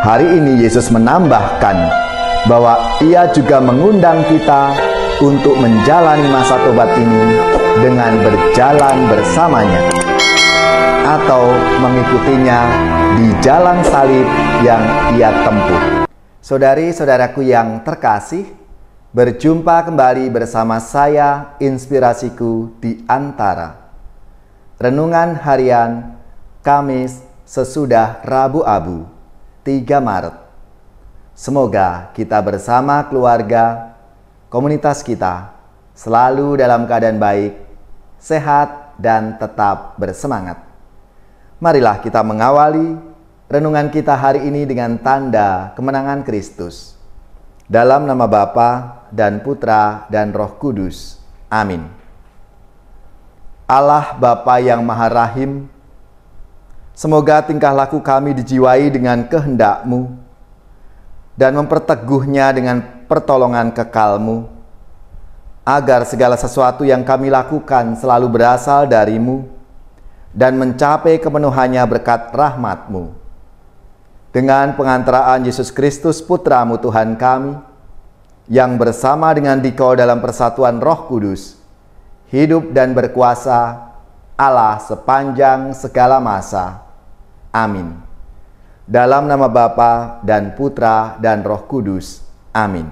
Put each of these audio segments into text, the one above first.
Hari ini Yesus menambahkan bahwa Ia juga mengundang kita untuk menjalani masa tobat ini dengan berjalan bersamanya atau mengikutinya di jalan salib yang Ia tempuh. Saudari-saudaraku yang terkasih, berjumpa kembali bersama saya, Inspirasiku di Antara. Renungan harian Kamis sesudah Rabu Abu, 3 Maret. Semoga kita bersama keluarga, komunitas kita, selalu dalam keadaan baik, sehat, dan tetap bersemangat. Marilah kita mengawali renungan kita hari ini dengan tanda kemenangan Kristus. Dalam nama Bapa dan Putra dan Roh Kudus. Amin. Allah Bapa yang Maha Rahim, semoga tingkah laku kami dijiwai dengan kehendak-Mu dan memperteguhnya dengan pertolongan kekal-Mu, agar segala sesuatu yang kami lakukan selalu berasal dari-Mu dan mencapai kepenuhannya berkat rahmat-Mu. Dengan pengantaraan Yesus Kristus Putra-Mu Tuhan kami, yang bersama dengan Dikau dalam persatuan Roh Kudus, hidup dan berkuasa Allah sepanjang segala masa. Amin. Dalam nama Bapa dan Putra dan Roh Kudus. Amin.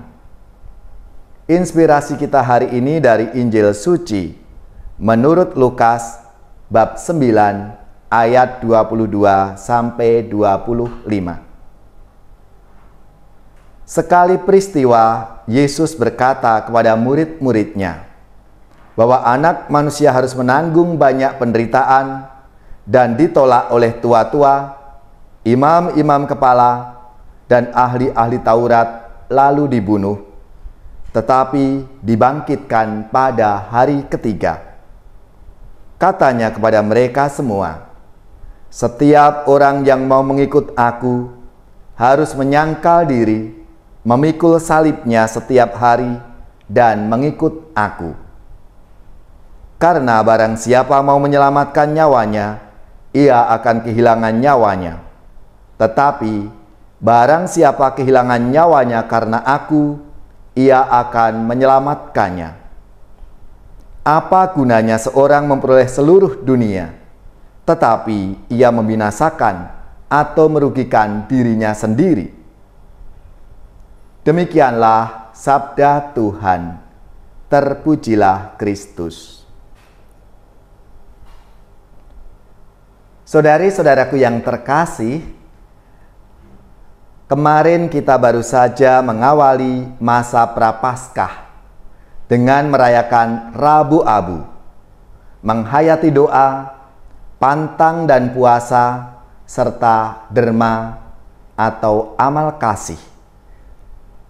Inspirasi kita hari ini dari Injil Suci menurut Lukas bab 9 ayat 22 sampai 25. Sekali peristiwa, Yesus berkata kepada murid-muridnya bahwa Anak Manusia harus menanggung banyak penderitaan dan ditolak oleh tua-tua, imam-imam kepala, dan ahli-ahli Taurat, lalu dibunuh, tetapi dibangkitkan pada hari ketiga. Katanya kepada mereka semua, "Setiap orang yang mau mengikut aku harus menyangkal diri, memikul salibnya setiap hari, dan mengikut aku. Karena barang siapa mau menyelamatkan nyawanya, ia akan kehilangan nyawanya. Tetapi barang siapa kehilangan nyawanya karena aku, ia akan menyelamatkannya. Apa gunanya seorang memperoleh seluruh dunia, tetapi ia membinasakan atau merugikan dirinya sendiri?" Demikianlah sabda Tuhan. Terpujilah Kristus. Saudari-saudaraku yang terkasih, kemarin kita baru saja mengawali masa Prapaskah dengan merayakan Rabu Abu, menghayati doa, pantang dan puasa, serta derma atau amal kasih.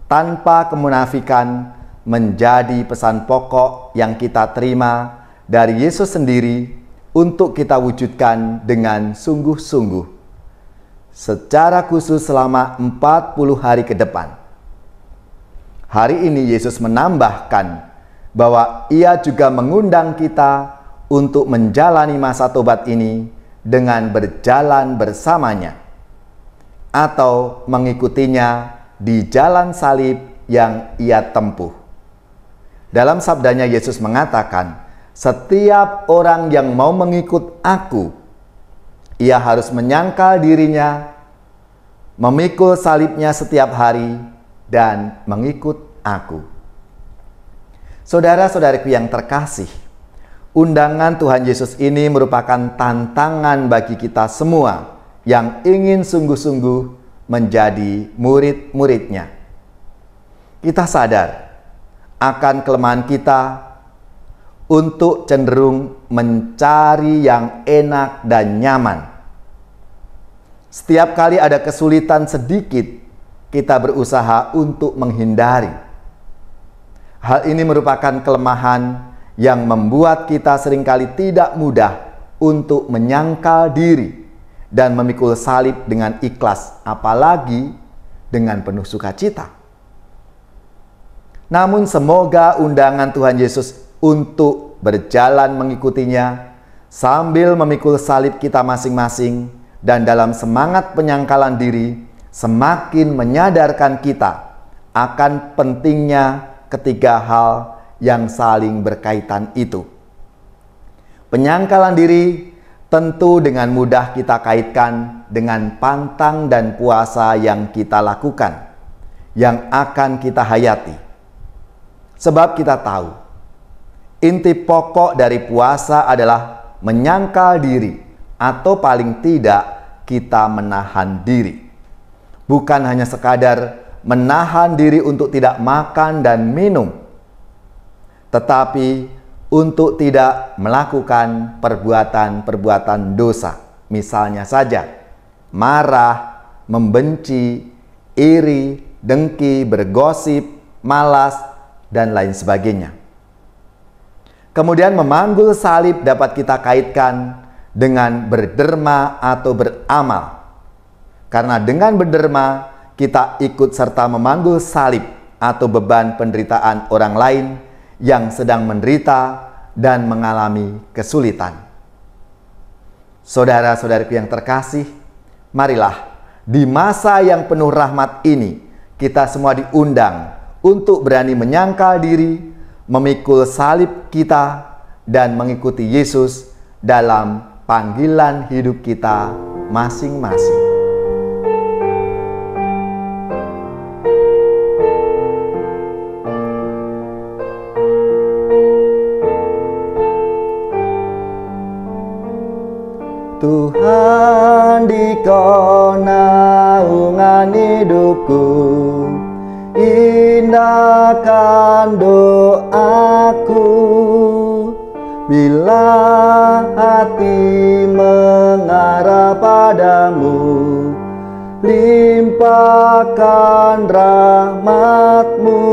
Tanpa kemunafikan menjadi pesan pokok yang kita terima dari Yesus sendiri untuk kita wujudkan dengan sungguh-sungguh, secara khusus selama 40 hari ke depan. Hari ini Yesus menambahkan bahwa Ia juga mengundang kita untuk menjalani masa tobat ini dengan berjalan bersamanya atau mengikutinya di jalan salib yang Ia tempuh. Dalam sabdanya Yesus mengatakan, "Setiap orang yang mau mengikut aku, ia harus menyangkal dirinya, memikul salibnya setiap hari, dan mengikut aku." Saudara-saudariku yang terkasih, undangan Tuhan Yesus ini merupakan tantangan bagi kita semua yang ingin sungguh-sungguh menjadi murid-muridnya. Kita sadar akan kelemahan kita untuk cenderung mencari yang enak dan nyaman. Setiap kali ada kesulitan sedikit, kita berusaha untuk menghindari. Hal ini merupakan kelemahan yang membuat kita seringkali tidak mudah untuk menyangkal diri dan memikul salib dengan ikhlas, apalagi dengan penuh sukacita. Namun semoga undangan Tuhan Yesus untuk berjalan mengikutinya sambil memikul salib kita masing-masing dan dalam semangat penyangkalan diri semakin menyadarkan kita akan pentingnya ketiga hal yang saling berkaitan itu. Penyangkalan diri tentu dengan mudah kita kaitkan dengan pantang dan puasa yang kita lakukan, yang akan kita hayati. Sebab kita tahu, inti pokok dari puasa adalah menyangkal diri, atau paling tidak kita menahan diri. Bukan hanya sekadar menahan diri untuk tidak makan dan minum, tetapi untuk tidak melakukan perbuatan-perbuatan dosa. Misalnya saja, marah, membenci, iri, dengki, bergosip, malas, dan lain sebagainya. Kemudian memanggul salib dapat kita kaitkan dengan berderma atau beramal. Karena dengan berderma, kita ikut serta memanggul salib atau beban penderitaan orang lain yang sedang menderita dan mengalami kesulitan. Saudara-saudariku yang terkasih, marilah di masa yang penuh rahmat ini, kita semua diundang untuk berani menyangkal diri, memikul salib kita, dan mengikuti Yesus dalam panggilan hidup kita masing-masing. Tuhan dikau naungan hidupku, indahkan doaku. Bila hati mengarah padamu, limpahkan rahmat-Mu.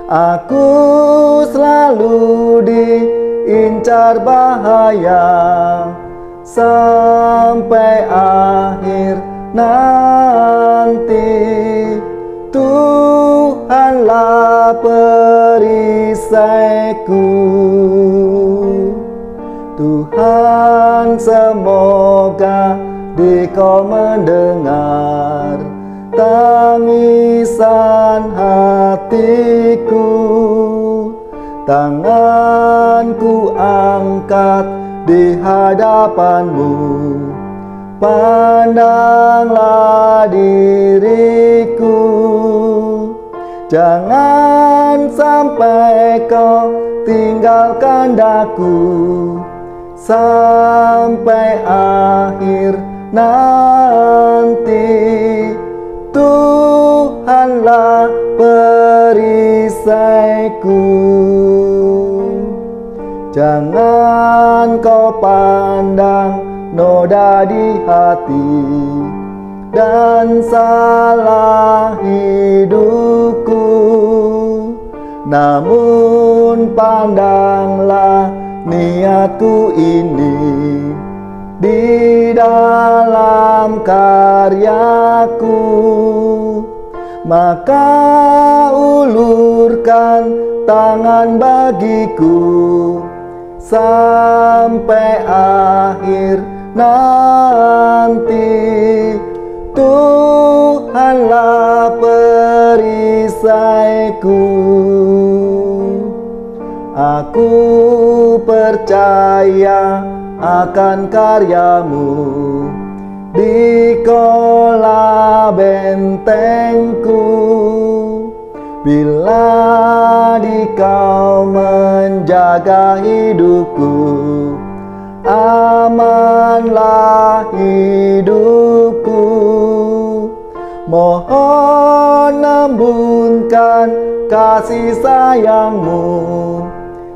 Aku selalu diincar bahaya, sampai akhir nanti. Tuhanlah perisaiku. Tuhan, semoga Dikau mendengar tangisan hatiku. Tanganku angkat di hadapan-Mu, pandanglah diriku. Jangan sampai Kau tinggalkan daku, sampai akhir nanti. Tuhanlah perisaiku. Jangan Kau pandang noda di hati dan salah hidupku, namun pandanglah niatku ini di dalam karyaku. Maka ulurkan tangan bagiku sampai akhir nanti. Tuhanlah perisaiku. Aku percaya akan karya-Mu, Dikaulah bentengku. Bila Dikau menjaga hidupku, amanlah hidupku. Mohon embunkan kasih sayang-Mu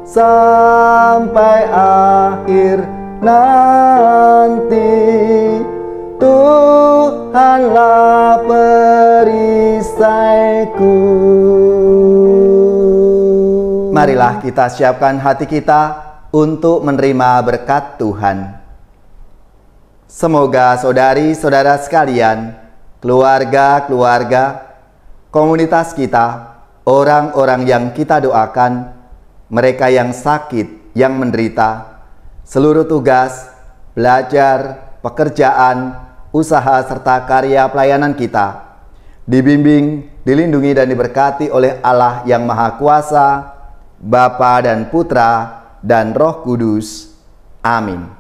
sampai akhir nanti. Tuhanlah perisaiku. Marilah kita siapkan hati kita untuk menerima berkat Tuhan. Semoga saudari-saudara sekalian, keluarga-keluarga, komunitas kita, orang-orang yang kita doakan, mereka yang sakit, yang menderita, seluruh tugas, belajar, pekerjaan, usaha serta karya pelayanan kita. Dibimbing, dilindungi dan diberkati oleh Allah yang Maha Kuasa, Bapa dan Putra dan Roh Kudus. Amin.